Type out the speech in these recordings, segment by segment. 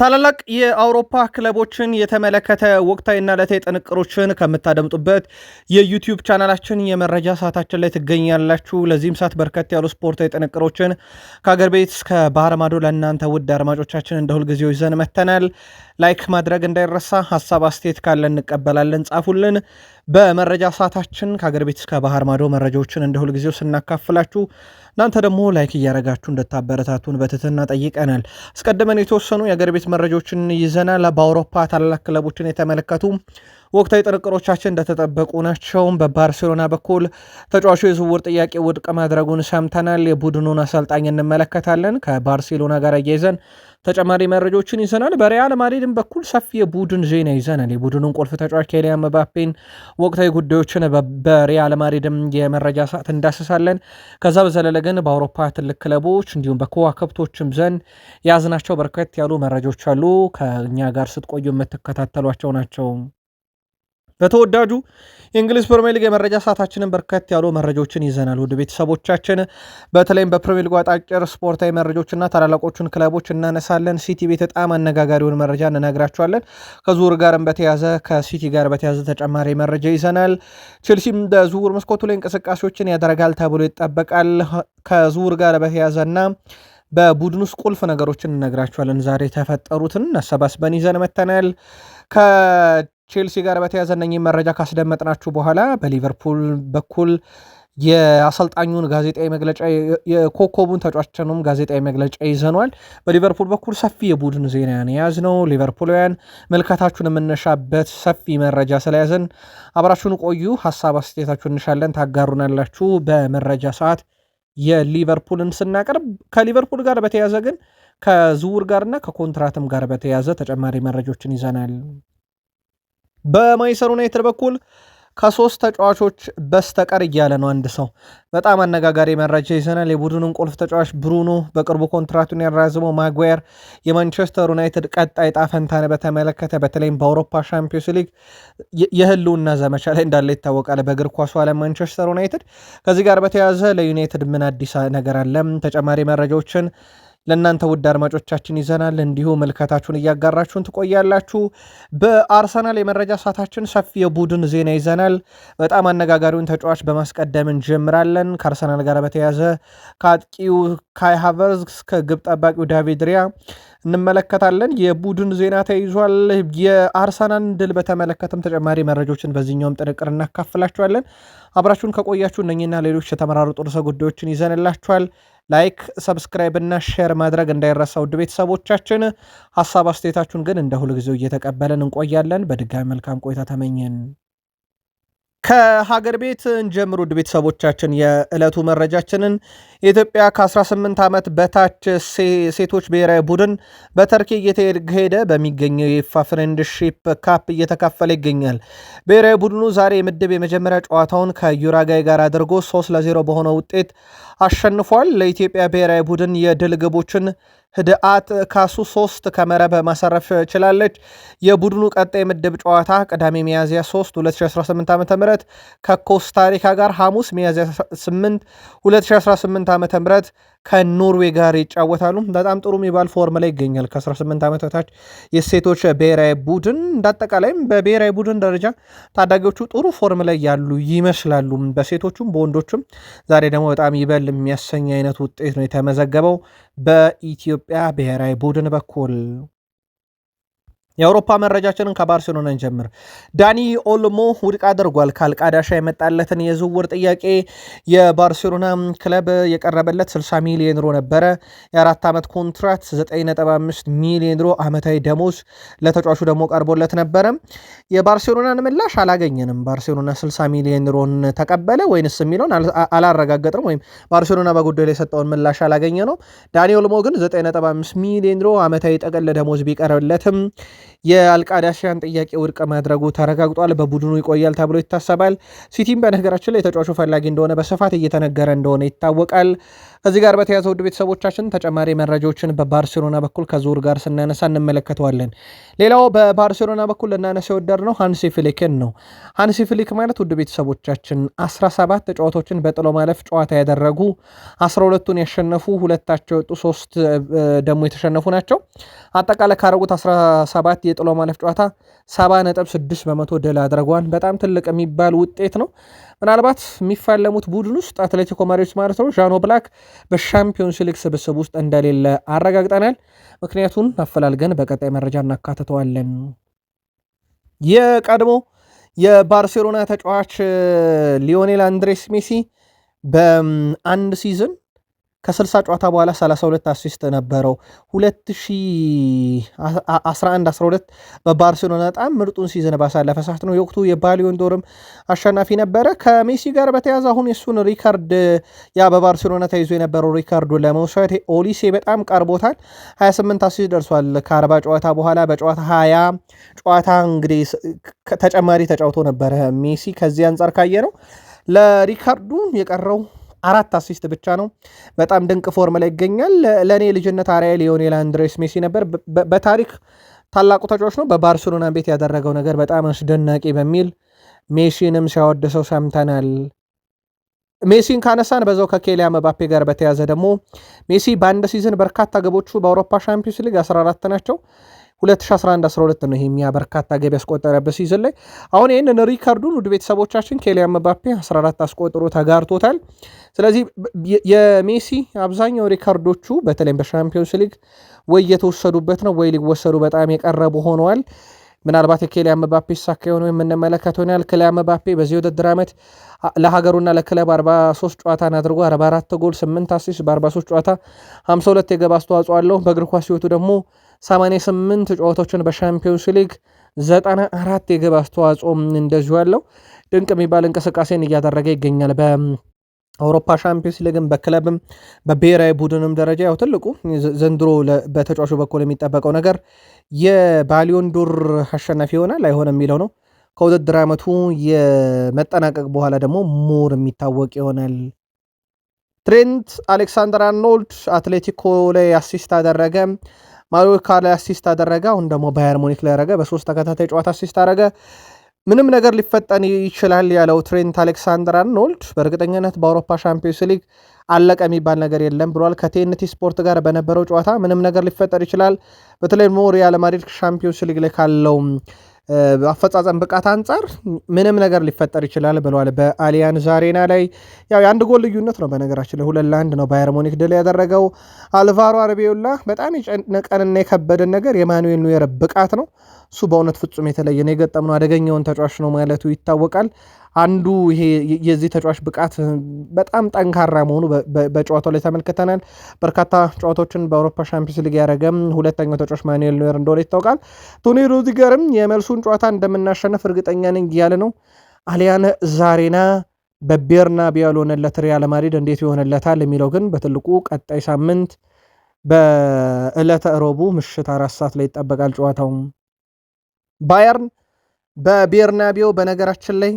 ታላላቅ የአውሮፓ ክለቦችን የተመለከተ ወቅታዊና ዕለታዊ ጥንቅሮችን ከምታደምጡበት የዩቲዩብ ቻናላችን የመረጃ ሰዓታችን ላይ ትገኛላችሁ። ለዚህም ሰዓት በርከት ያሉ ስፖርታዊ ጥንቅሮችን ከአገር ቤት እስከ ባህር ማዶ ለእናንተ ውድ አድማጮቻችን እንደ ሁልጊዜው ይዘን መተናል። ላይክ ማድረግ እንዳይረሳ፣ ሀሳብ አስተያየት ካለ እንቀበላለን፣ ጻፉልን። በመረጃ ሰዓታችን ከአገር ቤት እስከ ባህር ማዶ መረጃዎችን እንደ ሁልጊዜው ስናካፍላችሁ እናንተ ደግሞ ላይክ እያረጋችሁ እንድታበረታቱን በትህትና ጠይቀናል። አስቀድመን የተወሰኑ የአገር ቤት መረጃዎችን ይዘናል። በአውሮፓ ታላላቅ ክለቦችን የተመለከቱ ወቅታዊ ጥንቅሮቻችን እንደተጠበቁ ናቸው። በባርሴሎና በኩል ተጫዋቹ የዝውውር ጥያቄ ውድቅ ማድረጉን ሰምተናል። የቡድኑን አሰልጣኝ እንመለከታለን። ከባርሴሎና ጋር እያይዘን ተጨማሪ መረጃዎችን ይዘናል። በሪያል ማድሪድም በኩል ሰፊ የቡድን ዜና ይዘናል። የቡድኑን ቁልፍ ተጫዋች ኬሊያን ምባፔን ወቅታዊ ጉዳዮችን በሪያል ማድሪድም የመረጃ ሰዓት እንዳስሳለን። ከዛ በዘለለ ግን በአውሮፓ ትልቅ ክለቦች እንዲሁም በከዋክብቶችም ዘንድ የያዝናቸው በርከት ያሉ መረጃዎች አሉ። ከእኛ ጋር ስትቆዩ የምትከታተሏቸው ናቸው። በተወዳጁ የእንግሊዝ ፕሪሚየር ሊግ የመረጃ ሰዓታችንን በርከት ያሉ መረጃዎችን ይዘናል። ውድ ቤተሰቦቻችን በተለይም በፕሪሚየር ሊጉ አጫጭር ስፖርታዊ መረጃዎችና ታላላቆቹን ክለቦች እናነሳለን። ሲቲ ቤት በጣም አነጋጋሪውን መረጃ እንነግራቸዋለን። ከዝውውር ጋርም በተያዘ ከሲቲ ጋር በተያዘ ተጨማሪ መረጃ ይዘናል። ቼልሲም በዝውውር መስኮቱ ላይ እንቅስቃሴዎችን ያደርጋል ተብሎ ይጠበቃል። ከዝውውር ጋር በተያዘና በቡድን ውስጥ ቁልፍ ነገሮችን እነግራቸዋለን። ዛሬ የተፈጠሩትን አሰባስበን ይዘን መተናል። ከቼልሲ ጋር በተያዘ እነኚህ መረጃ ካስደመጥናችሁ በኋላ በሊቨርፑል በኩል የአሰልጣኙን ጋዜጣዊ መግለጫ የኮከቡን ተጫዋችንም ጋዜጣዊ መግለጫ ይዘኗል። በሊቨርፑል በኩል ሰፊ የቡድን ዜና የያዝ ነው። ሊቨርፑላውያን መልካታችሁን የምነሻበት ሰፊ መረጃ ስለያዘን አብራችሁን ቆዩ። ሀሳብ አስተያየታችሁን እንሻለን፣ ታጋሩናላችሁ በመረጃ ሰዓት የሊቨርፑልን ስናቀርብ። ከሊቨርፑል ጋር በተያዘ ግን ከዝውውር ጋርና ከኮንትራትም ጋር በተያዘ ተጨማሪ መረጃዎችን ይዘናል። በማንቸስተር ዩናይትድ በኩል ከሶስት ተጫዋቾች በስተቀር እያለ ነው አንድ ሰው። በጣም አነጋጋሪ መረጃ ይዘናል። የቡድኑን ቁልፍ ተጫዋች ብሩኖ በቅርቡ ኮንትራቱን ያራዝመው ማጓየር የማንቸስተር ዩናይትድ ቀጣይ ጣፈንታን በተመለከተ በተለይም በአውሮፓ ሻምፒዮንስ ሊግ የህልውና ዘመቻ ላይ እንዳለ ይታወቃል። በእግር ኳሱ ዓለም ማንቸስተር ዩናይትድ ከዚህ ጋር በተያያዘ ለዩናይትድ ምን አዲስ ነገር አለም? ተጨማሪ መረጃዎችን ለእናንተ ውድ አድማጮቻችን ይዘናል። እንዲሁ መልከታችሁን እያጋራችሁን ትቆያላችሁ። በአርሰናል የመረጃ ሰዓታችን ሰፊ የቡድን ዜና ይዘናል። በጣም አነጋጋሪውን ተጫዋች በማስቀደም እንጀምራለን። ከአርሰናል ጋር በተያዘ ከአጥቂው ካይ ሃቨርዝ እስከ ግብ ጠባቂው ዳቪድ ሪያ እንመለከታለን። የቡድን ዜና ተይዟል። የአርሰናል ድል በተመለከተም ተጨማሪ መረጃዎችን በዚህኛውም ጥንቅር እናካፍላችኋለን። አብራችሁን ከቆያችሁ እነኝና ሌሎች የተመራረጡ ርዕሰ ጉዳዮችን ይዘንላችኋል። ላይክ፣ ሰብስክራይብ እና ሼር ማድረግ እንዳይረሳ ውድ ቤተሰቦቻችን። ሀሳብ አስተያየታችሁን ግን እንደ ሁልጊዜው እየተቀበለን እንቆያለን። በድጋሚ መልካም ቆይታ ተመኘን። ከሀገር ቤት እንጀምር ውድ ቤተሰቦቻችን። የዕለቱ መረጃችንን የኢትዮጵያ ከ18 ዓመት በታች ሴቶች ብሔራዊ ቡድን በተርኪ እየተካሄደ በሚገኘው የኢፋ ፍሬንድሺፕ ካፕ እየተካፈለ ይገኛል። ብሔራዊ ቡድኑ ዛሬ የምድብ የመጀመሪያ ጨዋታውን ከዩራጋይ ጋር አድርጎ 3-0 በሆነ ውጤት አሸንፏል። ለኢትዮጵያ ብሔራዊ ቡድን የድል ግቦችን ህድአት ካሱ 3 ከመረብ ማሰረፍ ችላለች። የቡድኑ ቀጣይ ምድብ ጨዋታ ቅዳሜ ሚያዝያ 3 2018 ዓ.ም ከኮስታሪካ ጋር፣ ሐሙስ ሚያዝያ 8 2018 ዓ.ም ከኖርዌይ ጋር ይጫወታሉ። በጣም ጥሩ የሚባል ፎርም ላይ ይገኛል ከ18 ዓመት በታች የሴቶች ብሔራዊ ቡድን። እንዳጠቃላይም በብሔራዊ ቡድን ደረጃ ታዳጊዎቹ ጥሩ ፎርም ላይ ያሉ ይመስላሉ፣ በሴቶቹም በወንዶቹም። ዛሬ ደግሞ በጣም ይበል የሚያሰኝ አይነት ውጤት ነው የተመዘገበው በኢትዮጵያ ብሔራዊ ቡድን በኩል። የአውሮፓ መረጃችንን ከባርሴሎና እንጀምር። ዳኒ ኦልሞ ውድቅ አድርጓል ከአልቃዳሻ የመጣለትን የዝውውር ጥያቄ። የባርሴሎና ክለብ የቀረበለት 60 ሚሊዮን ዩሮ ነበረ። የ4 ዓመት ኮንትራት 9.5 ሚሊዮን ዩሮ ዓመታዊ ደሞዝ ለተጫዋቹ ደግሞ ቀርቦለት ነበረ። የባርሴሎናን ምላሽ አላገኘንም። ባርሴሎና 60 ሚሊዮን ዩሮን ተቀበለ ወይንስ የሚለውን አላረጋገጥም፣ ወይም ባርሴሎና በጉዳዩ ላይ የሰጠውን ምላሽ አላገኘ ነው። ዳኒ ኦልሞ ግን 9.5 ሚሊዮን ዩሮ ዓመታዊ ጠቅል ደሞዝ ቢቀርብለትም የአልቃዳሲያን ጥያቄ ውድቅ ማድረጉ ተረጋግጧል። በቡድኑ ይቆያል ተብሎ ይታሰባል። ሲቲም በነገራችን ላይ ተጫዋቹ ፈላጊ እንደሆነ በስፋት እየተነገረ እንደሆነ ይታወቃል። ከዚህ ጋር በተያያዘ ውድ ቤተሰቦቻችን ተጨማሪ መረጃዎችን በባርሴሎና በኩል ከዙር ጋር ስናነሳ እንመለከተዋለን። ሌላው በባርሴሎና በኩል ልናነሳ የወደድነው ሃንሲ ፍሊክን ነው። ሃንሲ ፍሊክ ማለት ውድ ቤተሰቦቻችን 17 ጨዋታዎችን በጥሎ ማለፍ ጨዋታ ያደረጉ 12ቱን ያሸነፉ፣ ሁለታቸው የወጡ፣ 3 ደግሞ የተሸነፉ ናቸው። አጠቃላይ ካረጉት 17 የጥሎ ማለፍ ጨዋታ 70.6% ድል አድርጓል። በጣም ትልቅ የሚባል ውጤት ነው። ምናልባት የሚፋለሙት ቡድን ውስጥ አትሌቲኮ ማድሪድ ማለት ነው ዣኖ ብላክ በሻምፒዮንስ ሊግ ስብስብ ውስጥ እንደሌለ አረጋግጠናል። ምክንያቱን አፈላልገን በቀጣይ መረጃ እናካትተዋለን። የቀድሞ የባርሴሎና ተጫዋች ሊዮኔል አንድሬስ ሜሲ በአንድ ሲዝን ከ60 ጨዋታ በኋላ 32 አሲስት ነበረው። 2011-12 በባርሴሎና በጣም ምርጡን ሲዝን ባሳለፈ ሰዓት ነው። የወቅቱ የባሊዮን ዶርም አሸናፊ ነበረ። ከሜሲ ጋር በተያያዘ አሁን የሱን ሪካርድ በባርሴሎና ተይዞ የነበረው ሪካርዱ ለመውሰድ ኦሊሴ በጣም ቀርቦታል። 28 አሲስት ደርሷል ከ40 ጨዋታ በኋላ። በጨዋታ 20 ጨዋታ እንግዲህ ተጨማሪ ተጫውቶ ነበረ ሜሲ። ከዚህ አንጻር ካየ ነው ለሪካርዱ የቀረው 4 አሲስት ብቻ ነው። በጣም ድንቅ ፎርም ላይ ይገኛል። ለእኔ ልጅነት አርአያ ሊዮኔል አንድሬስ ሜሲ ነበር። በታሪክ ታላቁ ተጫዋች ነው። በባርሴሎና ቤት ያደረገው ነገር በጣም አስደናቂ በሚል ሜሲንም ሲያወድሰው ሰምተናል። ሜሲን ካነሳን በዛው ከኬሊያን ምባፔ ጋር በተያዘ ደግሞ ሜሲ በአንድ ሲዝን በርካታ ግቦቹ በአውሮፓ ሻምፒዮንስ ሊግ 14 ናቸው። 2011-12 ነው ይሄም በርካታ ገቢ ያስቆጠረበት ሲዝን ላይ። አሁን ይህንን ሪካርዱን ውድ ቤተሰቦቻችን ኬሊያን ምባፔ 14 አስቆጥሮ ተጋርቶታል። ስለዚህ የሜሲ አብዛኛው ሪካርዶቹ በተለይም በሻምፒዮንስ ሊግ ወይ የተወሰዱበት ነው ወይ ሊወሰዱ በጣም የቀረቡ ሆነዋል። ምናልባት የኬሊያን ምባፔ ይሳካ የሆነው የምንመለከተው ያል ኬሊያን ምባፔ በዚህ ውድድር ዓመት ለሀገሩና ለክለብ 43 ጨዋታን አድርጎ 44 ጎል 8 አሲስት በ43 ጨዋታ 52 የግብ አስተዋጽኦ አለው። በእግር ኳስ ሕይወቱ ደግሞ 88 ጨዋታዎችን በሻምፒዮንስ ሊግ 94 የግብ አስተዋጽኦ እንደዚሁ ያለው ድንቅ የሚባል እንቅስቃሴን እያደረገ ይገኛል። በአውሮፓ ሻምፒዮንስ ሊግም በክለብም በብሔራዊ ቡድንም ደረጃ ያው ትልቁ ዘንድሮ በተጫዋቹ በኩል የሚጠበቀው ነገር የባሊዮን ዶር አሸናፊ ይሆናል አይሆንም የሚለው ነው። ከውድድር ዓመቱ የመጠናቀቅ በኋላ ደግሞ ሞር የሚታወቅ ይሆናል። ትሬንት አሌክሳንደር አርኖልድ አትሌቲኮ ላይ አሲስት አደረገ። ማዮርካ ላይ አሲስት አደረገ። አሁን ደግሞ ባየር ሙኒክ ላይ ያደረገ። በ3 ተከታታይ ጨዋታ አሲስት አደረገ። ምንም ነገር ሊፈጠን ይችላል ያለው ትሬንት አሌክሳንደር አርኖልድ በእርግጠኛነት በአውሮፓ ሻምፒዮንስ ሊግ አለቀ የሚባል ነገር የለም ብሏል። ከቲኤንቲ ስፖርት ጋር በነበረው ጨዋታ ምንም ነገር ሊፈጠር ይችላል፣ በተለይ ሪያል ማድሪድ ሻምፒዮንስ ሊግ ላይ ካለው አፈጻጸም ብቃት አንጻር ምንም ነገር ሊፈጠር ይችላል ብለዋል። በአሊያንዝ አሬና ላይ ያው የአንድ ጎል ልዩነት ነው በነገራችን ላይ 2-1 ነው ባየር ሙኒክ ድል ያደረገው። አልቫሮ አርቤዮላ በጣም የጨነቀንና የከበደን ነገር የማኑኤል ኖየር ብቃት ነው። እሱ በእውነት ፍጹም የተለየ ነው። የገጠምነው አደገኛውን ተጫዋች ነው ማለቱ ይታወቃል። አንዱ ይሄ የዚህ ተጫዋች ብቃት በጣም ጠንካራ መሆኑ በጨዋታው ላይ ተመልክተናል። በርካታ ጨዋታዎችን በአውሮፓ ሻምፒዮንስ ሊግ ያደረገም ሁለተኛው ተጫዋች ማኑኤል ኖየር እንደሆነ ይታወቃል። ቶኒ ሩዲገርም የመልሱን ጨዋታ እንደምናሸነፍ እርግጠኛ ነኝ እያለ ነው። አሊያንዝ አሬና በቤርናቢው ያልሆነለት ሪያል ማድሪድ እንዴት ይሆንለታል የሚለው ግን በትልቁ ቀጣይ ሳምንት በዕለተ ረቡዕ ምሽት 4 ሰዓት ላይ ይጠበቃል ጨዋታው። ባየርን በቤርናቢው በነገራችን ላይ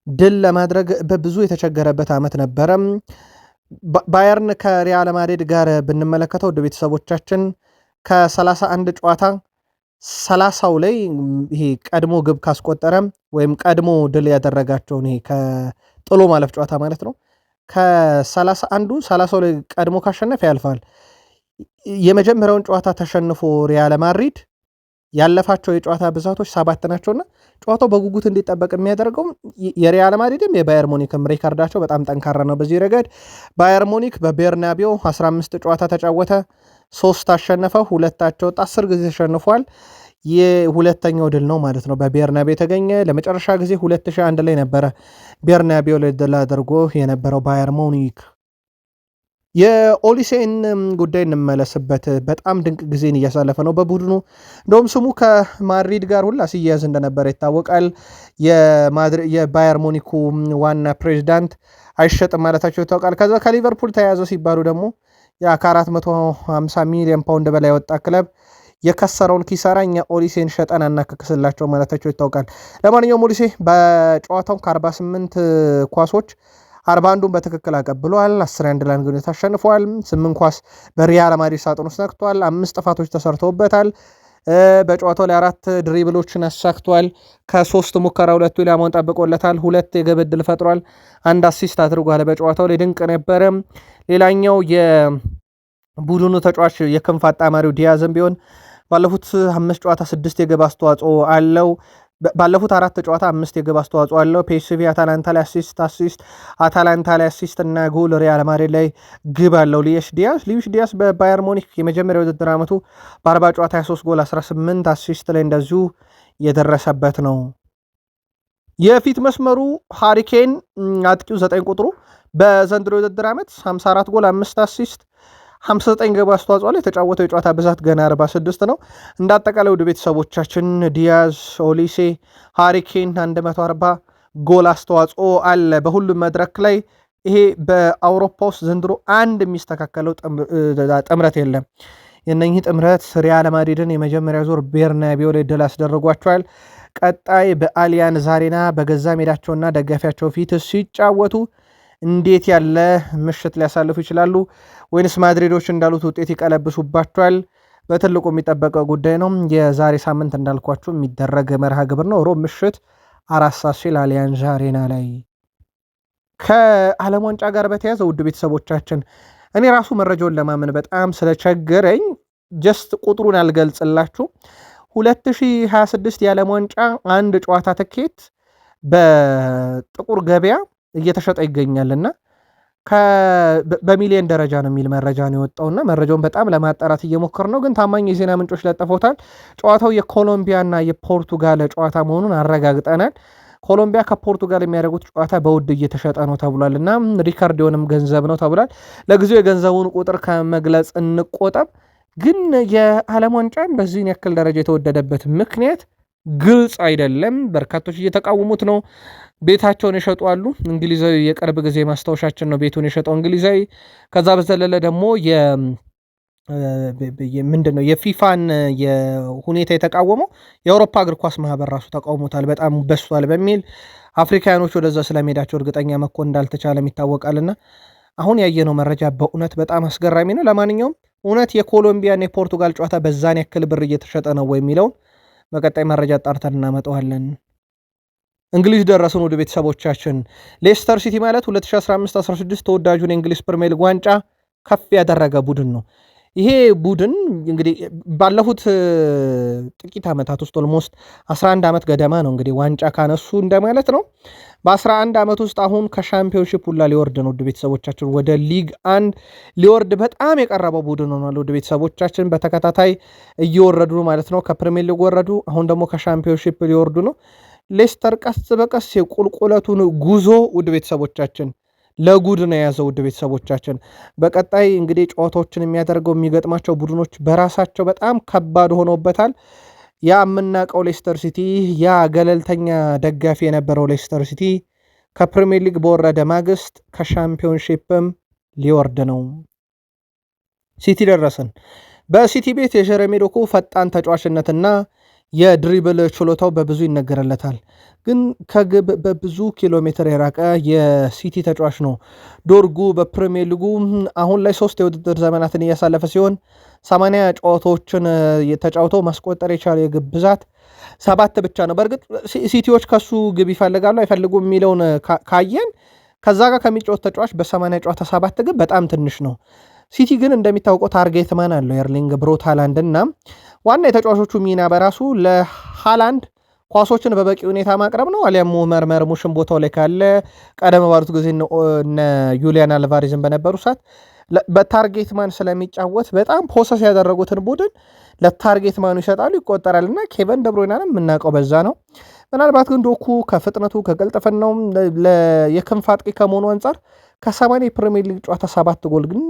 ድል ለማድረግ በብዙ የተቸገረበት ዓመት ነበረ። ባየርን ከሪያል ማድሪድ ጋር ብንመለከተው ወደ ቤተሰቦቻችን ከ31 ጨዋታ 30ው ላይ ይሄ ቀድሞ ግብ ካስቆጠረ ወይም ቀድሞ ድል ያደረጋቸውን ይሄ ከጥሎ ማለፍ ጨዋታ ማለት ነው ከ31ዱ 30ው ላይ ቀድሞ ካሸነፈ ያልፋል። የመጀመሪያውን ጨዋታ ተሸንፎ ሪያል ማድሪድ ያለፋቸው የጨዋታ ብዛቶች 7 ናቸውና ጨዋታው በጉጉት እንዲጠበቅ የሚያደርገው የሪያል ማድሪድም የባየር ሙኒክም ሪካርዳቸው በጣም ጠንካራ ነው። በዚህ ረገድ ባየር ሙኒክ በቤርናቢው 15 ጨዋታ ተጫወተ፣ 3 አሸነፈ፣ 2 ወጣ፣ 10 ጊዜ ተሸንፏል። የሁለተኛው ድል ነው ማለት ነው በቤርናቢው የተገኘ። ለመጨረሻ ጊዜ 2001 ላይ ነበረ ቤርናቢው ላይ ድል አድርጎ የነበረው ባየር ሙኒክ። የኦሊሴን ጉዳይ እንመለስበት። በጣም ድንቅ ጊዜን እያሳለፈ ነው በቡድኑ። እንደውም ስሙ ከማድሪድ ጋር ሁላ ሲያያዝ እንደነበረ ይታወቃል። የባየር ሙኒኩ ዋና ፕሬዚዳንት አይሸጥም ማለታቸው ይታወቃል። ከዛ ከሊቨርፑል ተያያዘው ሲባሉ ደግሞ ከ450 ሚሊዮን ፓውንድ በላይ ወጣ ክለብ የከሰረውን ኪሳራ እኛ ኦሊሴን ሸጠን አናክክስላቸው ማለታቸው ይታወቃል። ለማንኛውም ኦሊሴ በጨዋታው ከ48 ኳሶች 41ዱን በትክክል አቀብሏል። 11 ለአንድ ግንኙነት አሸንፏል። 8 ኳስ በሪያል ማድሪድ ሳጥን ውስጥ ነክቷል። 5 ጥፋቶች ተሰርተውበታል። በጨዋታው ላይ 4 ድሪብሎችን አሳክቷል። ከ3 ሙከራ 2 ኢላማውን ጠብቆለታል። 2 የግብ ዕድል ፈጥሯል። 1 አሲስት አድርጓል። በጨዋታው ላይ ድንቅ ነበረ። ሌላኛው የቡድኑ ተጫዋች የክንፍ አጣማሪው ዲያዝም ቢሆን ባለፉት 5 ጨዋታ 6 የግብ አስተዋጽኦ አለው። ባለፉት 4 ጨዋታ 5 የግብ አስተዋጽኦ አለው። ፒኤስቪ አታላንታ ላይ አሲስት አታላንታ ላይ አሲስት እና ጎል፣ ሪያል ማድሪድ ላይ ግብ አለው። ሉዊስ ዲያስ በባየር ሙኒክ የመጀመሪያ ውድድር ዓመቱ በ40 ጨዋታ 23 ጎል 18 አሲስት ላይ እንደዚሁ የደረሰበት ነው። የፊት መስመሩ ሃሪኬን አጥቂው 9 ቁጥሩ በዘንድሮ ውድድር ዓመት 54 ጎል 5 አሲስት 59 ግብ አስተዋጽኦ ላይ የተጫወተው የጨዋታ ብዛት ገና 46 ነው። እንደ አጠቃላይ ውድ ቤተሰቦቻችን ዲያዝ፣ ኦሊሴ፣ ሃሪኬን 140 ጎል አስተዋጽኦ አለ በሁሉም መድረክ ላይ። ይሄ በአውሮፓ ውስጥ ዘንድሮ አንድ የሚስተካከለው ጥምረት የለም። የነኚህ ጥምረት ሪያል ማድሪድን የመጀመሪያ ዙር ቤርናቢዮ ላይ ድል አስደርጓቸዋል። ቀጣይ በአሊያንዝ አሬና በገዛ ሜዳቸውና ደጋፊያቸው ፊት ሲጫወቱ እንዴት ያለ ምሽት ሊያሳልፉ ይችላሉ? ወይንስ ማድሪዶች እንዳሉት ውጤት ይቀለብሱባቸዋል? በትልቁ የሚጠበቀው ጉዳይ ነው። የዛሬ ሳምንት እንዳልኳችሁ የሚደረግ መርሃ ግብር ነው። ሮብ ምሽት 4 ሰዓት ሲል አሊያንዝ አሬና ላይ። ከዓለም ዋንጫ ጋር በተያያዘ ውድ ቤተሰቦቻችን እኔ ራሱ መረጃውን ለማመን በጣም ስለቸገረኝ ጀስት ቁጥሩን አልገልጽላችሁ። 2026 የዓለም ዋንጫ አንድ ጨዋታ ትኬት በጥቁር ገበያ እየተሸጠ ይገኛልና በሚሊዮን ደረጃ ነው የሚል መረጃ ነው የወጣውና መረጃውን በጣም ለማጣራት እየሞከር ነው፣ ግን ታማኝ የዜና ምንጮች ለጥፎታል። ጨዋታው የኮሎምቢያና የፖርቱጋል ጨዋታ መሆኑን አረጋግጠናል። ኮሎምቢያ ከፖርቱጋል የሚያደርጉት ጨዋታ በውድ እየተሸጠ ነው ተብሏል እና ሪካርድ የሆነም ገንዘብ ነው ተብሏል። ለጊዜው የገንዘቡን ቁጥር ከመግለጽ እንቆጠብ፣ ግን የዓለም ዋንጫን በዚህን ያክል ደረጃ የተወደደበት ምክንያት ግልጽ አይደለም። በርካቶች እየተቃወሙት ነው። ቤታቸውን የሸጡ አሉ። እንግሊዛዊ የቅርብ ጊዜ ማስታወሻችን ነው ቤቱን የሸጠው እንግሊዛዊ። ከዛ በዘለለ ደግሞ ምንድን ነው የፊፋን ሁኔታ የተቃወመው የአውሮፓ እግር ኳስ ማህበር ራሱ ተቃውሞታል። በጣም በስቷል በሚል አፍሪካኖች ወደዛ ስለመሄዳቸው እርግጠኛ መኮን እንዳልተቻለም ይታወቃልና አሁን ያየነው መረጃ በእውነት በጣም አስገራሚ ነው። ለማንኛውም እውነት የኮሎምቢያን የፖርቱጋል ጨዋታ በዛን ያክል ብር እየተሸጠ ነው ወይ የሚለውን በቀጣይ መረጃ ጣርተን እናመጣዋለን። እንግሊዝ ደረስን ወደ ቤተሰቦቻችን። ሌስተር ሲቲ ማለት 2015-16 ተወዳጁን የእንግሊዝ ፕሪሚየር ሊግ ዋንጫ ከፍ ያደረገ ቡድን ነው። ይሄ ቡድን እንግዲህ ባለፉት ጥቂት ዓመታት ውስጥ ኦልሞስት 11 ዓመት ገደማ ነው እንግዲህ ዋንጫ ካነሱ እንደማለት ነው። በ11 ዓመት ውስጥ አሁን ከሻምፒዮንሺፕ ሁላ ሊወርድ ነው። ውድ ቤተሰቦቻችን ወደ ሊግ 1 ሊወርድ በጣም የቀረበው ቡድን ሆኗል። ውድ ቤተሰቦቻችን በተከታታይ እየወረዱ ነው ማለት ነው። ከፕሪሚየር ሊግ ወረዱ፣ አሁን ደግሞ ከሻምፒዮንሺፕ ሊወርዱ ነው። ሌስተር ቀስ በቀስ የቁልቁለቱን ጉዞ ውድ ቤተሰቦቻችን ለጉድ ነው የያዘው። ውድ ቤተሰቦቻችን በቀጣይ እንግዲህ ጨዋታዎችን የሚያደርገው የሚገጥማቸው ቡድኖች በራሳቸው በጣም ከባድ ሆኖበታል። ያ የምናውቀው ሌስተር ሲቲ፣ ያ ገለልተኛ ደጋፊ የነበረው ሌስተር ሲቲ ከፕሪሚየር ሊግ በወረደ ማግስት ከሻምፒዮንሺፕም ሊወርድ ነው። ሲቲ ደረስን። በሲቲ ቤት የጀረሚ ዶኩ ፈጣን ተጫዋችነትና የድሪብል ችሎታው በብዙ ይነገርለታል። ግን ከግብ በብዙ ኪሎ ሜትር የራቀ የሲቲ ተጫዋች ነው። ዶርጉ በፕሪሚየር ሊጉ አሁን ላይ 3 የውድድር ዘመናትን እያሳለፈ ሲሆን 80 ጨዋታዎችን ተጫውተው ማስቆጠር የቻለ የግብ ብዛት 7 ብቻ ነው። በእርግጥ ሲቲዎች ከሱ ግብ ይፈልጋሉ አይፈልጉም የሚለውን ካየን ከዛ ጋር ከሚጫወት ተጫዋች በ80 ጨዋታ 7 ግብ በጣም ትንሽ ነው። ሲቲ ግን እንደሚታወቀው ታርጌት ማን አለው ኤርሊንግ ብሮት ሃላንድ እና ዋና የተጫዋቾቹ ሚና በራሱ ለሃላንድ ኳሶችን በበቂ ሁኔታ ማቅረብ ነው። አሊያም መርሙሽን ቦታው ላይ ካለ ቀደም ባሉት ጊዜ እነ ዩሊያን አልቫሬዝን በነበሩ ሰዓት በታርጌት ማን ስለሚጫወት በጣም ፖሰስ ያደረጉትን ቡድን ለታርጌት ማኑ ይሰጣሉ፣ ይቆጠራል እና ኬቨን ደብሮይናንም የምናውቀው በዛ ነው። ምናልባት ግን ዶኩ ከፍጥነቱ ከቅልጥፍናው የክንፍ አጥቂ ከመሆኑ አንጻር ከ80 የፕሪሚየር ሊግ ጨዋታ 7 ጎል ግን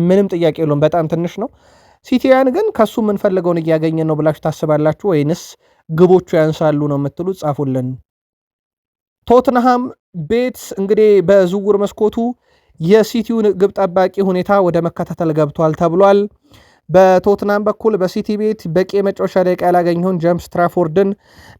ምንም ጥያቄ የለውም፣ በጣም ትንሽ ነው። ሲቲያን ግን ከሱ የምንፈልገውን እያገኘን ነው ብላችሁ ታስባላችሁ ወይንስ ግቦቹ ያንሳሉ ነው የምትሉት? ጻፉልን። ቶትንሃም ቤት እንግዲህ በዝውውር መስኮቱ የሲቲውን ግብ ጠባቂ ሁኔታ ወደ መከታተል ገብቷል ተብሏል። በቶትናም በኩል በሲቲ ቤት በቂ የመጫወቻ ደቂቃ ያላገኘውን ጄምስ ትራፎርድን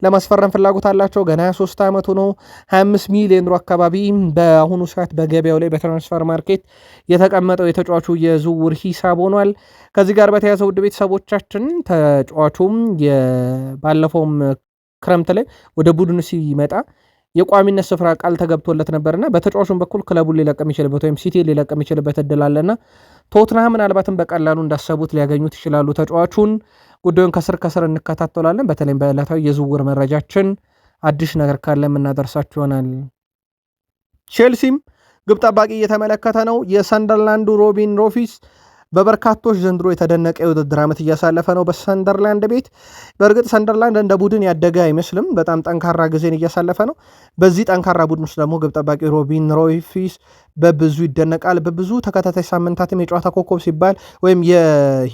ለማስፈረም ፍላጎት አላቸው። ገና 23 ዓመቱ ነው። 25 ሚሊዮን ዩሮ አካባቢ በአሁኑ ሰዓት በገበያው ላይ በትራንስፈር ማርኬት የተቀመጠው የተጫዋቹ የዝውውር ሂሳብ ሆኗል። ከዚህ ጋር በተያያዘ ውድ ቤተሰቦቻችን ተጫዋቹም ባለፈውም ክረምት ላይ ወደ ቡድኑ ሲመጣ የቋሚነት ስፍራ ቃል ተገብቶለት ነበርና በተጫዋቹም በኩል ክለቡን ሊለቅ የሚችልበት ወይም ሲቲ ሊለቅ የሚችልበት እድል አለና ቶትንሃም ምናልባትም በቀላሉ እንዳሰቡት ሊያገኙት ይችላሉ ተጫዋቹን። ጉዳዩን ከስር እንከታተላለን። በተለይም በዕለታዊ የዝውውር መረጃችን አዲስ ነገር ካለ የምናደርሳችሁ ይሆናል። ቼልሲም ግብ ጠባቂ እየተመለከተ ነው። የሰንደርላንዱ ሮቢን ሮፊስ በበርካቶች ዘንድሮ የተደነቀ የውድድር ዓመት እያሳለፈ ነው በሰንደርላንድ ቤት። በእርግጥ ሰንደርላንድ እንደ ቡድን ያደገ አይመስልም። በጣም ጠንካራ ጊዜን እያሳለፈ ነው። በዚህ ጠንካራ ቡድን ውስጥ ደግሞ ግብ ጠባቂ ሮቢን ሮፊስ በብዙ ይደነቃል። በብዙ ተከታታይ ሳምንታትም የጨዋታ ኮከብ ሲባል ወይም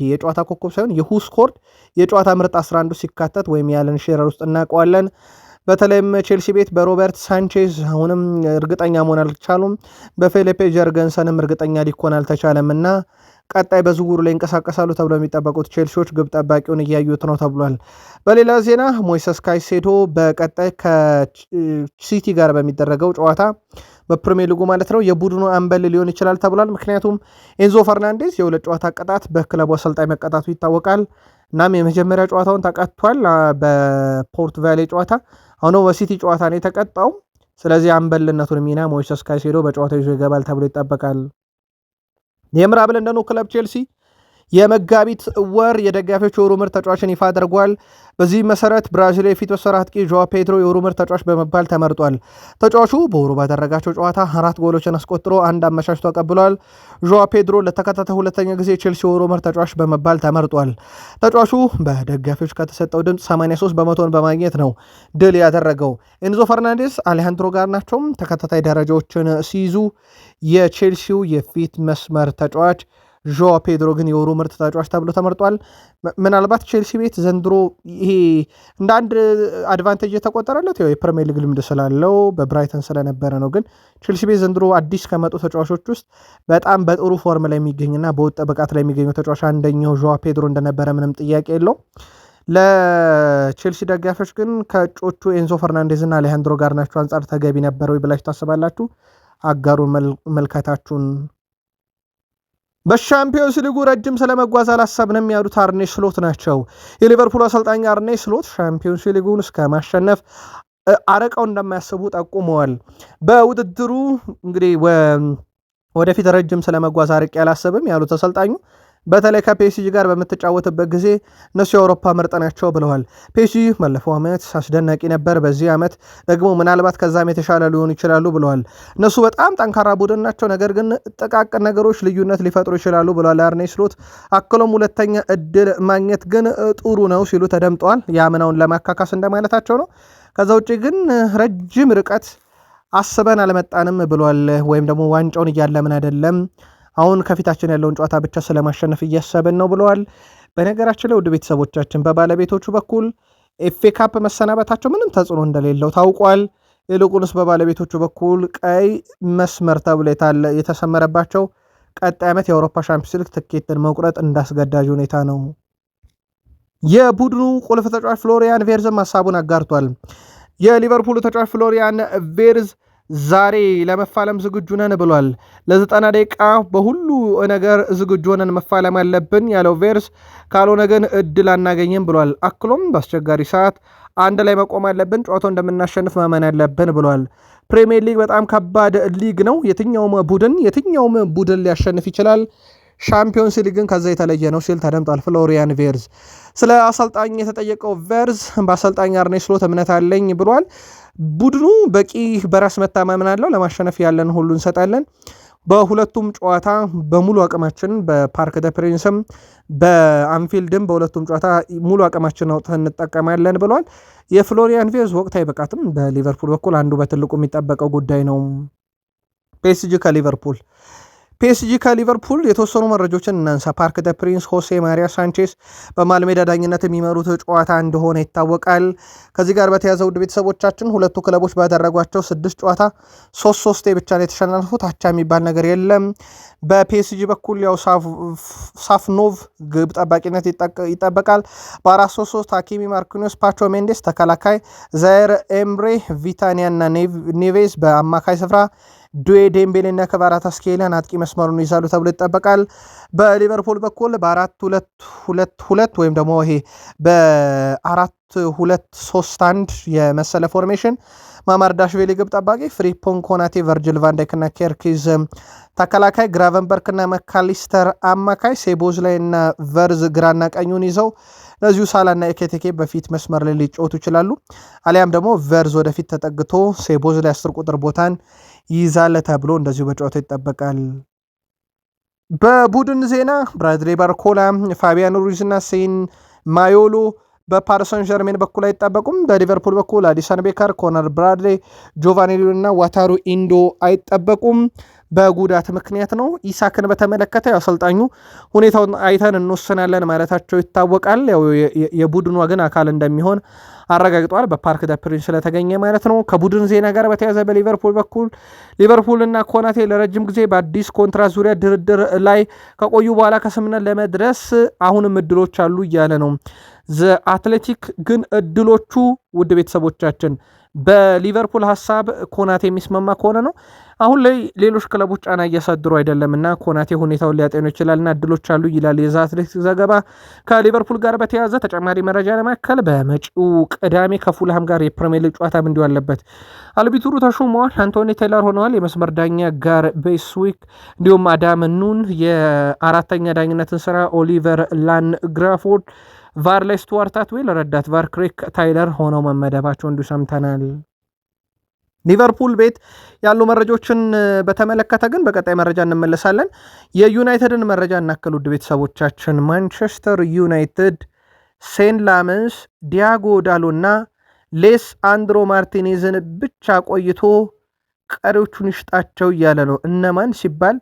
የጨዋታ ኮከብ ሳይሆን የሁስኮርድ የጨዋታ ምርጥ 11 ሲካተት ወይም ያለን ሼረር ውስጥ እናውቀዋለን። በተለይም ቼልሲ ቤት በሮበርት ሳንቼዝ አሁንም እርግጠኛ መሆን አልቻሉም። በፊሊፔ ጀርገንሰንም እርግጠኛ ሊኮን አልተቻለም እና ቀጣይ በዝውውሩ ላይ ይንቀሳቀሳሉ ተብሎ የሚጠበቁት ቼልሲዎች ግብ ጠባቂውን እያዩት ነው ተብሏል። በሌላ ዜና ሞይሰስ ካይሴዶ በቀጣይ ከሲቲ ጋር በሚደረገው ጨዋታ በፕሪሚየር ሊጉ ማለት ነው የቡድኑ አምበል ሊሆን ይችላል ተብሏል። ምክንያቱም ኤንዞ ፈርናንዴዝ የሁለት ጨዋታ ቅጣት በክለቡ አሰልጣኝ መቀጣቱ ይታወቃል። እናም የመጀመሪያ ጨዋታውን ተቀጥቷል በፖርት ቫሌ ጨዋታ። አሁን በሲቲ ጨዋታ ነው የተቀጣው። ስለዚህ አምበልነቱን ሚና ሞይሰስ ካይሴዶ በጨዋታው ይዞ ይገባል ተብሎ ይጠበቃል። የምዕራብ ለንደኑ ክለብ ቼልሲ የመጋቢት ወር የደጋፊዎች የወሩ ምርጥ ተጫዋችን ይፋ አድርጓል። በዚህ መሰረት ብራዚል የፊት መስመር አጥቂ ዦዋ ፔድሮ የወሩ ምርጥ ተጫዋች በመባል ተመርጧል። ተጫዋቹ በወሩ ባደረጋቸው ጨዋታ 4 ጎሎችን አስቆጥሮ አንድ አመቻችቶ ተቀብሏል። ዦዋ ፔድሮ ለተከታታይ ሁለተኛ ጊዜ ቼልሲ የወሩ ምርጥ ተጫዋች በመባል ተመርጧል። ተጫዋቹ በደጋፊዎች ከተሰጠው ድምፅ 83 በመቶን በማግኘት ነው ድል ያደረገው። ኤንዞ ፈርናንዴስ አሌሃንድሮ ጋርናቾም ተከታታይ ደረጃዎችን ሲይዙ የቼልሲው የፊት መስመር ተጫዋች ዦዋ ፔድሮ ግን የወሩ ምርጥ ተጫዋች ተብሎ ተመርጧል። ምናልባት ቼልሲ ቤት ዘንድሮ ይሄ እንደ አንድ አድቫንቴጅ የተቆጠረለት የፕሪሚየር ሊግ ልምድ ስላለው በብራይተን ስለነበረ ነው። ግን ቼልሲ ቤት ዘንድሮ አዲስ ከመጡ ተጫዋቾች ውስጥ በጣም በጥሩ ፎርም ላይ የሚገኝና በወጥ ብቃት ላይ የሚገኘው ተጫዋች አንደኛው ዦዋ ፔድሮ እንደነበረ ምንም ጥያቄ የለው። ለቼልሲ ደጋፊዎች ግን ከእጮቹ ኤንዞ ፈርናንዴዝ እና አሌሃንድሮ ጋርናቾ አንጻር ተገቢ ነበረው ብላችሁ ታስባላችሁ? አጋሩን መልከታችሁን። በሻምፒዮንስ ሊጉ ረጅም ስለመጓዝ አላሰብንም ያሉት አርኔ ስሎት ናቸው። የሊቨርፑል አሰልጣኝ አርኔ ስሎት ሻምፒዮንስ ሊጉን እስከ ማሸነፍ አረቀው እንደማያስቡ ጠቁመዋል። በውድድሩ እንግዲህ ወደፊት ረጅም ስለመጓዝ አርቄ አላሰብም ያሉት አሰልጣኙ በተለይ ከፒኤስጂ ጋር በምትጫወትበት ጊዜ እነሱ የአውሮፓ ምርጥ ናቸው ብለዋል። ፒኤስጂ ባለፈው ዓመት አስደናቂ ነበር፣ በዚህ ዓመት ደግሞ ምናልባት ከዛም የተሻለ ሊሆኑ ይችላሉ ብለዋል። እነሱ በጣም ጠንካራ ቡድን ናቸው፣ ነገር ግን ጥቃቅን ነገሮች ልዩነት ሊፈጥሩ ይችላሉ ብለዋል አርኔ ስሎት። አክሎም ሁለተኛ እድል ማግኘት ግን ጥሩ ነው ሲሉ ተደምጠዋል። የአምናውን ለማካካስ እንደማለታቸው ነው። ከዛ ውጭ ግን ረጅም ርቀት አስበን አልመጣንም ብለዋል። ወይም ደግሞ ዋንጫውን እያለምን አይደለም፣ አሁን ከፊታችን ያለውን ጨዋታ ብቻ ስለማሸነፍ እያሰብን ነው ብለዋል። በነገራችን ላይ ውድ ቤተሰቦቻችን በባለቤቶቹ በኩል ኤፍኤ ካፕ መሰናበታቸው ምንም ተጽዕኖ እንደሌለው ታውቋል። ይልቁንስ በባለቤቶቹ በኩል ቀይ መስመር ተብሎ የተሰመረባቸው ቀጣይ ዓመት የአውሮፓ ሻምፒዮንስ ሊግ ትኬትን መቁረጥ እንዳስገዳጅ ሁኔታ ነው። የቡድኑ ቁልፍ ተጫዋች ፍሎሪያን ቬርዝም ሀሳቡን አጋርቷል። የሊቨርፑል ተጫዋች ፍሎሪያን ቬርዝ ዛሬ ለመፋለም ዝግጁ ነን ብሏል። ለ90 ደቂቃ በሁሉ ነገር ዝግጁ ሆነን መፋለም አለብን ያለው ቬርስ ካልሆነ ግን እድል አናገኝም ብሏል። አክሎም በአስቸጋሪ ሰዓት አንድ ላይ መቆም አለብን፣ ጨዋታው እንደምናሸንፍ ማመን አለብን ብሏል። ፕሪሚየር ሊግ በጣም ከባድ ሊግ ነው። የትኛውም ቡድን ሊያሸንፍ ይችላል። ሻምፒዮንስ ሊግን ከዛ የተለየ ነው ሲል ተደምጧል ፍሎሪያን ቬርዝ። ስለ አሰልጣኝ የተጠየቀው ቬርዝ በአሰልጣኝ አርኔ ስሎት እምነት አለኝ ብሏል። ቡድኑ በቂ በራስ መተማመን አለው፣ ለማሸነፍ ያለን ሁሉ እንሰጣለን፣ በሁለቱም ጨዋታ በሙሉ አቅማችን በፓርክ ደ ፕሪንስም በአንፊልድም በሁለቱም ጨዋታ ሙሉ አቅማችን አውጥተን እንጠቀማለን ብሏል። የፍሎሪያን ቬርዝ ወቅታዊ ብቃትም በሊቨርፑል በኩል አንዱ በትልቁ የሚጠበቀው ጉዳይ ነው። ፒኤስጂ ከሊቨርፑል ፒኤስጂ ከሊቨርፑል የተወሰኑ መረጃዎችን እናንሳ። ፓርክ ደ ፕሪንስ ሆሴ ማሪያ ሳንቼስ በማልሜዳ ዳኝነት የሚመሩት ጨዋታ እንደሆነ ይታወቃል። ከዚህ ጋር በተያዘ ውድ ቤተሰቦቻችን ሁለቱ ክለቦች ባደረጓቸው 6 ጨዋታ 3 ብቻ ነው የተሸነፉት። አቻ የሚባል ነገር የለም። በፒኤስጂ በኩል ያው ሳፍኖቭ ግብ ጠባቂነት ይጠበቃል። በ4-3-3 ሀኪሚ ማርኪኒዮስ፣ ፓቾ ሜንዴስ ተከላካይ፣ ዛይር ኤምሬ፣ ቪታኒያ እና ኔቬዝ በአማካይ ስፍራ፣ ዱዌ ዴምቤሌ እና ክቫራትስኬሊያ አጥቂ መስመሩን ይዛሉ ተብሎ ይጠበቃል። በሊቨርፑል በኩል በ4-2-2-2 ወይም ደግሞ ይሄ በ4-2-3-1 የመሰለ ፎርሜሽን ማማርዳሽቪሊ ግብ ጠባቂ፣ ፍሪፖን ኮናቴ፣ ቨርጅል ቫንዳይክ እና ኬርኪዝ ተከላካይ፣ ግራቨንበርክ እና መካሊስተር አማካይ፣ ሴቦዝ ላይ እና ቨርዝ ግራና ቀኙን ይዘው ለዚሁ ሳላና ኤኬቴኬ በፊት መስመር ላይ ሊጫወቱ ይችላሉ። አሊያም ደግሞ ቨርዝ ወደፊት ተጠግቶ ሴቦዝ ላይ 10 ቁጥር ቦታን ይይዛል ተብሎ እንደዚሁ በጨዋታው ይጠበቃል። በቡድን ዜና ብራድሌ ባርኮላ፣ ፋቢያን ሩይዝ እና ሴን ማዮሎ በፓሪሰን ጀርሜን በኩል አይጠበቁም። በሊቨርፑል በኩል አዲሰን ቤከር፣ ኮነር ብራድሌ፣ ጆቫኒ ሊዮ እና ዋታሩ ኢንዶ አይጠበቁም። በጉዳት ምክንያት ነው። ኢሳክን በተመለከተ አሰልጣኙ ሁኔታውን አይተን እንወስናለን ማለታቸው ይታወቃል። ያው የቡድኑ ግን አካል እንደሚሆን አረጋግጠዋል። በፓርክ ደ ፕሪንስ ስለተገኘ ማለት ነው። ከቡድን ዜና ጋር በተያዘ በሊቨርፑል በኩል ሊቨርፑልና ኮናቴ ለረጅም ጊዜ በአዲስ ኮንትራት ዙሪያ ድርድር ላይ ከቆዩ በኋላ ከስምነት ለመድረስ አሁንም እድሎች አሉ እያለ ነው። ዘ አትሌቲክ ግን እድሎቹ ውድ ቤተሰቦቻችን በሊቨርፑል ሀሳብ ኮናቴ የሚስማማ ከሆነ ነው። አሁን ላይ ሌሎች ክለቦች ጫና እያሳድሩ አይደለምና ኮናቴ ሁኔታውን ሊያጤኑ ይችላልና እድሎች አሉ ይላል የዛ አትሌቲክ ዘገባ። ከሊቨርፑል ጋር በተያዘ ተጨማሪ መረጃ ለማከል በመጪው ቅዳሜ ከፉልሃም ጋር የፕሪሚየር ሊግ ጨዋታም እንዲሁ አለበት። አልቢቱሩ ተሾመዋል። አንቶኒ ቴይለር ሆነዋል የመስመር ዳኛ ጋር ቤስዊክ፣ እንዲሁም አዳም ኑን የአራተኛ ዳኝነትን ስራ ኦሊቨር ላን ግራፎርድ፣ ቫር ላይ ስቱዋርት አትዌል፣ ረዳት ቫር ክሬክ ታይለር ሆነው መመደባቸው እንዲሁ ሰምተናል። ሊቨርፑል ቤት ያሉ መረጃዎችን በተመለከተ ግን በቀጣይ መረጃ እንመለሳለን። የዩናይትድን መረጃ እናክል ውድ ቤተሰቦቻችን። ማንቸስተር ዩናይትድ ሴን ላመንስ፣ ዲያጎ ዳሎ እና ሌስ አንድሮ ማርቲኔዝን ብቻ ቆይቶ ቀሪዎቹን ይሽጣቸው እያለ ነው። እነማን ሲባል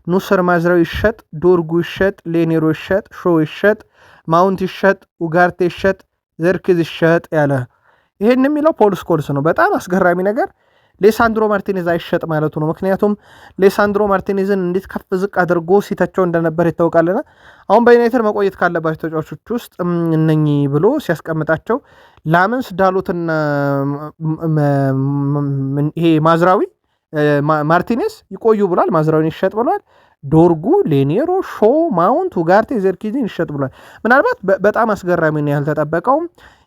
ኑስር ማዝራዊ ይሸጥ፣ ዶርጉ ይሸጥ፣ ሌኔሮ ይሸጥ፣ ሾ ይሸጥ፣ ማውንት ይሸጥ፣ ኡጋርቴ ይሸጥ፣ ዘርክዝ ይሸጥ ያለ ይሄን የሚለው ፖል ስኮልስ ነው። በጣም አስገራሚ ነገር ሌሳንድሮ ማርቲኔዝ አይሸጥ ማለቱ ነው። ምክንያቱም ሌሳንድሮ ማርቲኔዝን እንዴት ከፍ ዝቅ አድርጎ ሲተቸው እንደነበር ይታወቃልና አሁን በዩናይትድ መቆየት ካለባቸው ተጫዋቾች ውስጥ እነኚህ ብሎ ሲያስቀምጣቸው ላመንስ፣ ዳሎትና ይሄ ማዝራዊ ማርቲኔዝ ይቆዩ ብሏል። ማዝራዊን ይሸጥ ብሏል። ዶርጉ፣ ሌኔሮ፣ ሾ፣ ማውንት፣ ኡጋርቴ፣ ዘርኪዚን ይሸጥ ብሏል። ምናልባት በጣም አስገራሚ ነው ያልተጠበቀውም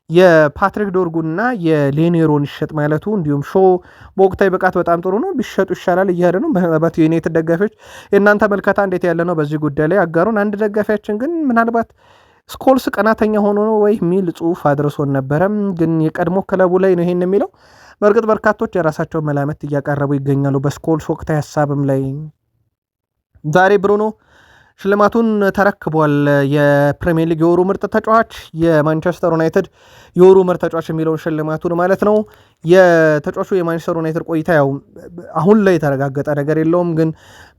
የፓትሪክ ዶርጉና የሌኔሮን ይሸጥ ማለቱ፣ እንዲሁም ሾ በወቅታዊ ብቃት በጣም ጥሩ ነው ቢሸጡ ይሻላል እያለ ነው። ምናልባት የዩናይትድ ደጋፊዎች የእናንተ መልከታ እንዴት ያለ ነው በዚህ ጉዳይ ላይ አጋሩን። አንድ ደጋፊያችን ግን ምናልባት ስኮልስ ቀናተኛ ሆኖ ነው ወይ የሚል ጽሑፍ አድርሶን ነበረም። ግን የቀድሞ ክለቡ ላይ ነው ይሄን የሚለው። በእርግጥ በርካቶች የራሳቸውን መላመት እያቀረቡ ይገኛሉ በስኮልስ ወቅታዊ ሀሳብም ላይ። ዛሬ ብሩኖ ሽልማቱን ተረክቧል። የፕሪሚየር ሊግ የወሩ ምርጥ ተጫዋች፣ የማንቸስተር ዩናይትድ የወሩ ምርጥ ተጫዋች የሚለውን ሽልማቱን ማለት ነው። የተጫዋቹ የማንቸስተር ዩናይትድ ቆይታ ያው አሁን ላይ የተረጋገጠ ነገር የለውም፣ ግን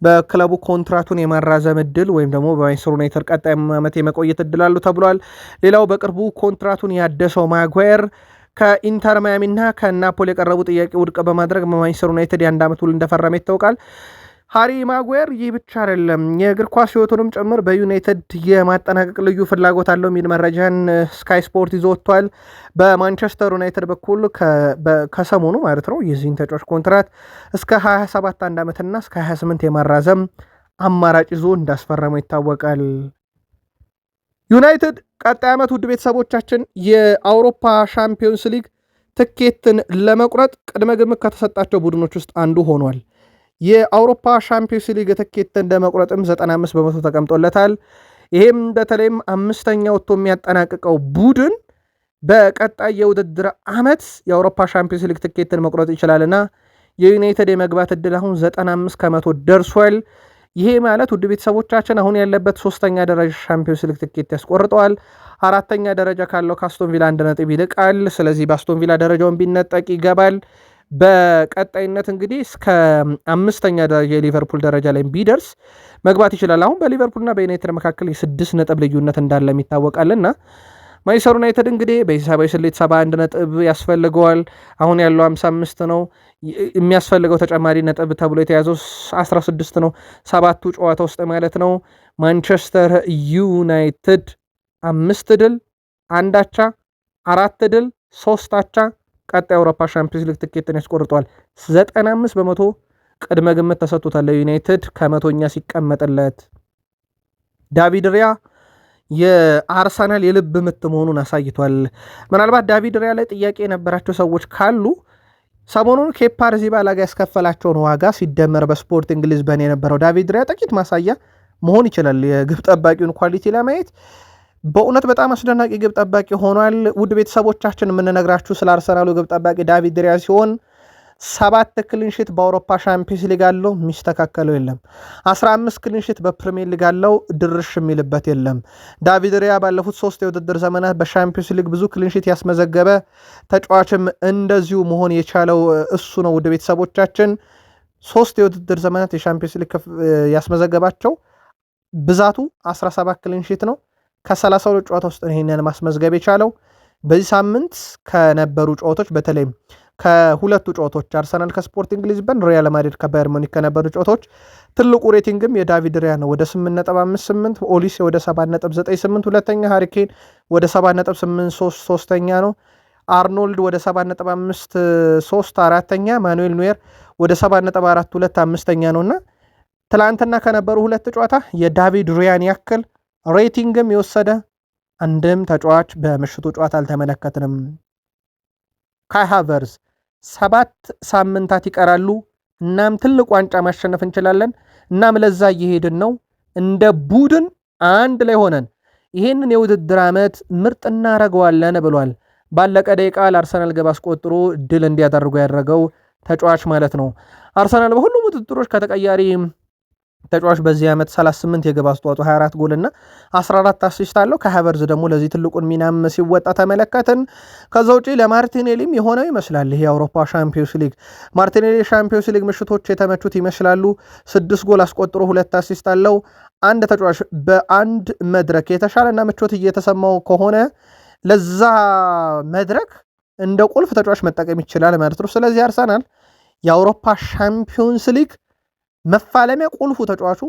በክለቡ ኮንትራቱን የማራዘም እድል ወይም ደግሞ በማንቸስተር ዩናይትድ ቀጣይ ዓመት የመቆየት እድል አሉ ተብሏል። ሌላው በቅርቡ ኮንትራቱን ያደሰው ማጓየር ከኢንተር ማያሚና ከናፖሊ የቀረቡ ጥያቄ ውድቅ በማድረግ በማንቸስተር ዩናይትድ የአንድ ዓመት ውል እንደፈረመ ይታወቃል። ሃሪ ማጓየር ይህ ብቻ አይደለም፣ የእግር ኳስ ህይወቱንም ጭምር በዩናይትድ የማጠናቀቅ ልዩ ፍላጎት አለው የሚል መረጃን ስካይ ስፖርት ይዞ ወጥቷል። በማንቸስተር ዩናይትድ በኩል ከሰሞኑ ማለት ነው የዚህን ተጫዋች ኮንትራት እስከ 27 አንድ ዓመትና እስከ 28 የማራዘም አማራጭ ይዞ እንዳስፈረመው ይታወቃል። ዩናይትድ ቀጣይ ዓመት ውድ ቤተሰቦቻችን የአውሮፓ ሻምፒዮንስ ሊግ ትኬትን ለመቁረጥ ቅድመ ግምት ከተሰጣቸው ቡድኖች ውስጥ አንዱ ሆኗል። የአውሮፓ ሻምፒዮንስ ሊግ ትኬትን ለመቁረጥም 95% ተቀምጦለታል። ይሄም በተለይም አምስተኛ ወጥቶ የሚያጠናቅቀው ቡድን በቀጣይ የውድድር ዓመት የአውሮፓ ሻምፒዮንስ ሊግ ትኬትን መቁረጥ ይችላልና የዩናይትድ የመግባት ዕድል አሁን 95% ደርሷል። ይሄ ማለት ውድ ቤተሰቦቻችን አሁን ያለበት 3ኛ ደረጃ ሻምፒዮንስ ሊግ ትኬት ያስቆርጠዋል። 4ኛ ደረጃ ካለው ከአስቶን ቪላ 1 ነጥብ ይልቃል። ስለዚህ በአስቶን ቪላ ደረጃውን ቢነጠቅ ይገባል። በቀጣይነት እንግዲህ እስከ 5ኛ ደረጃ የሊቨርፑል ደረጃ ላይ ቢደርስ መግባት ይችላል። አሁን በሊቨርፑልና በዩናይትድ መካከል የ6 ነጥብ ልዩነት እንዳለም ይታወቃልና ማንቸስተር ዩናይትድ እንግዲህ በሂሳባዊ ስሌት 71 ነጥብ ያስፈልገዋል። አሁን ያለው 55 ነው። የሚያስፈልገው ተጨማሪ ነጥብ ተብሎ የተያዘው 16 ነው፣ 7ቱ ጨዋታ ውስጥ ማለት ነው። ማንቸስተር ዩናይትድ 5 ድል፣ 1 አቻ፣ 4 ድል፣ 3 አቻ ቀጣይ የአውሮፓ ሻምፒዮንስ ሊግ ትኬትን ያስቆርጧል። 95 በመቶ ቅድመ ግምት ተሰጥቶታል ለዩናይትድ ከመቶኛ ሲቀመጥለት። ዳቪድ ሪያ የአርሰናል የልብ ምት መሆኑን አሳይቷል። ምናልባት ዳቪድ ሪያ ላይ ጥያቄ የነበራቸው ሰዎች ካሉ ሰሞኑን ኬፓ አሪዛባላጋ ያስከፈላቸውን ዋጋ ሲደመር በስፖርቲንግ ሊዝበን የነበረው ዳቪድ ሪያ ጥቂት ማሳያ መሆን ይችላል። የግብ ጠባቂውን ኳሊቲ ለማየት በእውነት በጣም አስደናቂ ግብ ጠባቂ ሆኗል። ውድ ቤተሰቦቻችን የምንነግራችሁ ስለ አርሰናሉ ግብ ጠባቂ ዳቪድ ሪያ ሲሆን 7 ክሊንሺት በአውሮፓ ሻምፒዮንስ ሊግ አለው፣ የሚስተካከለው የለም። 15 ክሊንሺት በፕሪሚየር ሊግ አለው፣ ድርሽ የሚልበት የለም። ዳቪድ ሪያ ባለፉት 3 የውድድር ዘመናት በሻምፒዮንስ ሊግ ብዙ ክሊንሺት ያስመዘገበ ተጫዋችም እንደዚሁ መሆን የቻለው እሱ ነው። ውድ ቤተሰቦቻችን 3 የውድድር ዘመናት የሻምፒዮንስ ሊግ ያስመዘገባቸው ብዛቱ 17 ክሊንሺት ነው። ከ32 ጨዋታ ውስጥ ይሄንን ማስመዝገብ የቻለው በዚህ ሳምንት ከነበሩ ጨዋታዎች በተለይም ከሁለቱ ጨዋታዎች አርሰናል ከስፖርቲንግ ሊዝበን፣ ሪያል ማድሪድ ከባየር ሙኒክ ከነበሩ ጨዋታዎች ትልቁ ሬቲንግም የዳቪድ ሪያ ነው። ወደ 8.58፣ ኦሊሴ ወደ 7.98 ሁለተኛ፣ ሃሪኬን ወደ 7.83 ሶስተኛ ነው። አርኖልድ ወደ 7.53 አራተኛ፣ ማኑኤል ኑዌር ወደ 7.42 አምስተኛ ነውና ትላንትና ከነበሩ ሁለት ጨዋታ የዳቪድ ሪያን ያክል ሬቲንግም የወሰደ አንድም ተጫዋች በምሽቱ ጨዋታ አልተመለከትንም። ካይ ሃቨርዝ 7 ሳምንታት ይቀራሉ፣ እናም ትልቅ ዋንጫ ማሸነፍ እንችላለን፣ እናም ለዛ እየሄድን ነው። እንደ ቡድን አንድ ላይ ሆነን ይሄንን የውድድር ዓመት ምርጥ እናደርገዋለን ብሏል። ባለቀ ደቂቃ ለአርሰናል ግብ አስቆጥሮ ድል እንዲያደርጉ ያደረገው ተጫዋች ማለት ነው። አርሰናል በሁሉም ውድድሮች ከተቀያሪ ተጫዋች በዚህ ዓመት 38 የግብ አስተዋጽኦ 24 ጎል እና 14 አሲስት አለው። ከሃቨርዝ ደግሞ ለዚህ ትልቁን ሚናም ሲወጣ ተመለከትን። ከዛ ውጪ ለማርቲኔሊም የሆነው ይመስላል ይሄ የአውሮፓ ሻምፒዮንስ ሊግ። ማርቲኔሊ ሻምፒዮንስ ሊግ ምሽቶች የተመቹት ይመስላሉ። 6 ጎል አስቆጥሮ 2 አሲስት አለው። አንድ ተጫዋች በአንድ መድረክ የተሻለና ምቾት እየተሰማው ከሆነ ለዛ መድረክ እንደ ቁልፍ ተጫዋች መጠቀም ይችላል ማለት ነው። ስለዚህ አርሰናል የአውሮፓ ሻምፒዮንስ ሊግ መፋለሚያ ቁልፉ ተጫዋቹ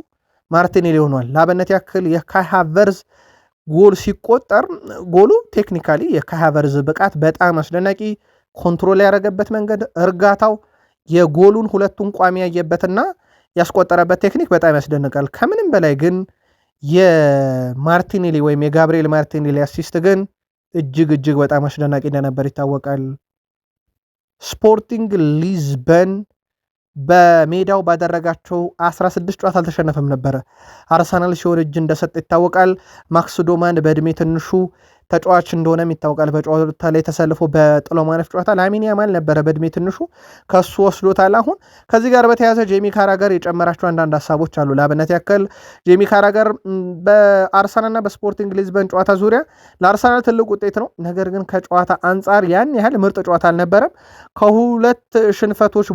ማርቲኔሊ ሆኗል። ለአብነት ያክል የካይ ሃቨርዝ ጎል ሲቆጠር ጎሉ ቴክኒካሊ የካይ ሃቨርዝ ብቃት በጣም አስደናቂ፣ ኮንትሮል ያደረገበት መንገድ፣ እርጋታው፣ የጎሉን ሁለቱን ቋሚ ያየበትና ያስቆጠረበት ቴክኒክ በጣም ያስደንቃል። ከምንም በላይ ግን የማርቲኔሊ ወይም የጋብሪኤል ማርቲኔሊ አሲስት ግን እጅግ በጣም አስደናቂ እንደነበር ይታወቃል። ስፖርቲንግ ሊዝበን በሜዳው ባደረጋቸው 16 ጨዋታ አልተሸነፈም ነበረ። አርሰናል ሲሆን እጅ እንደሰጠ ይታወቃል። ማክስ ዶማን በእድሜ ትንሹ ተጫዋች እንደሆነም ይታወቃል። በጨዋታ ላይ ተሰልፎ በጥሎ ማለፍ ጨዋታ ላሚን ያማል ነበረ በእድሜ ትንሹ፣ ከሱ ወስዶታል። አሁን ከዚህ ጋር በተያያዘ ጄሚ ካራገር የጨመራቸው አንዳንድ ሀሳቦች አሉ። ለአብነት ያክል ጄሚ ካራገር በአርሰናልና በስፖርቲንግ ሊዝበን ጨዋታ ዙሪያ ለአርሰናል ትልቅ ውጤት ነው፣ ነገር ግን ከጨዋታ አንጻር ያን ያህል ምርጥ ጨዋታ አልነበረም። ከሁለት ሽንፈቶች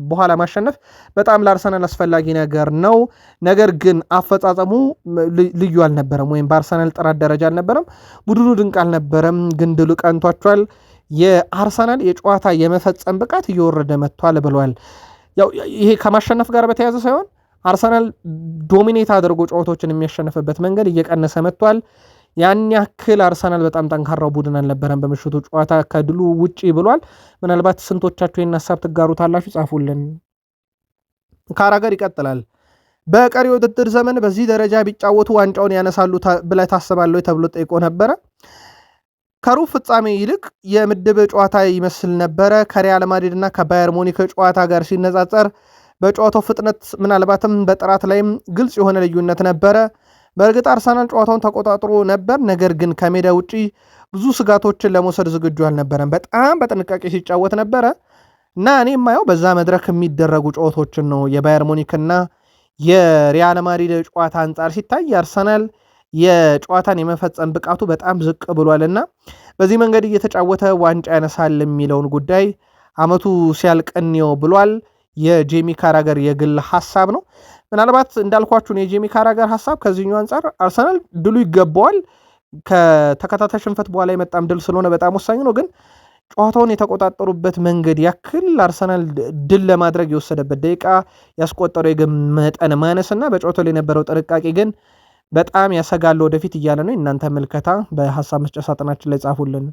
በኋላ ማሸነፍ በጣም ለአርሰናል አስፈላጊ ነገር ነው። ነገር ግን አፈጻጸሙ ልዩ አልነበረም፣ ወይም በአርሰናል ጥራት ደረጃ አልነበረም። ቡድኑ ድንቅ አልነበረም፣ ግን ድሉ ቀንቷቸዋል። የአርሰናል የጨዋታ የመፈጸም ብቃት እየወረደ መጥቷል ብለዋል። ያው ይሄ ከማሸነፍ ጋር በተያያዘ ሳይሆን አርሰናል ዶሚኔት አድርጎ ጨዋታዎችን የሚያሸንፍበት መንገድ እየቀነሰ መጥቷል። ያን ያክል አርሰናል በጣም ጠንካራው ቡድን አልነበረም በምሽቱ ጨዋታ ከድሉ ውጪ ብሏል። ምናልባት ስንቶቻችሁ ይህን ሀሳብ ትጋሩታላችሁ? ጻፉልን። ካራገር ይቀጥላል። በቀሪ ውድድር ዘመን በዚህ ደረጃ ቢጫወቱ ዋንጫውን ያነሳሉ ብለህ ታስባለህ ተብሎ ጠይቆ ነበረ። ከሩብ ፍጻሜ ይልቅ የምድብ ጨዋታ ይመስል ነበረ። ከሪያል ማድሪድ እና ከባየር ሙኒክ ጨዋታ ጋር ሲነጻጸር በጨዋታው ፍጥነት ምናልባትም በጥራት ላይም ግልጽ የሆነ ልዩነት ነበረ። በእርግጥ አርሰናል ጨዋታውን ተቆጣጥሮ ነበር፣ ነገር ግን ከሜዳ ውጪ ብዙ ስጋቶችን ለመውሰድ ዝግጁ አልነበረም። በጣም በጥንቃቄ ሲጫወት ነበረ እና እኔ የማየው በዛ መድረክ የሚደረጉ ጨዋታዎችን ነው። የባየር ሙኒክና የሪያል ማድሪድ ጨዋታ አንጻር ሲታይ አርሰናል የጨዋታን የመፈጸም ብቃቱ በጣም ዝቅ ብሏልና በዚህ መንገድ እየተጫወተ ዋንጫ ያነሳል የሚለውን ጉዳይ አመቱ ሲያልቀንየው ብሏል። የጄሚ ካራገር የግል ሐሳብ ነው። ምናልባት እንዳልኳችሁን የጄሚ ካራገር ሐሳብ ከዚህኛው አንጻር አርሰናል ድሉ ይገባዋል። ከተከታታይ ሽንፈት በኋላ የመጣም ድል ስለሆነ በጣም ወሳኝ ነው። ግን ጨዋታውን የተቆጣጠሩበት መንገድ ያክል አርሰናል ድል ለማድረግ የወሰደበት ደቂቃ ያስቆጠረው የግብ መጠን ማነስና በጨዋታው ላይ የነበረው ጥንቃቄ ግን በጣም ያሰጋል ወደፊት እያለ ነው። እናንተ ምልከታ በሐሳብ መስጫ ሳጥናችን ላይ ጻፉልን።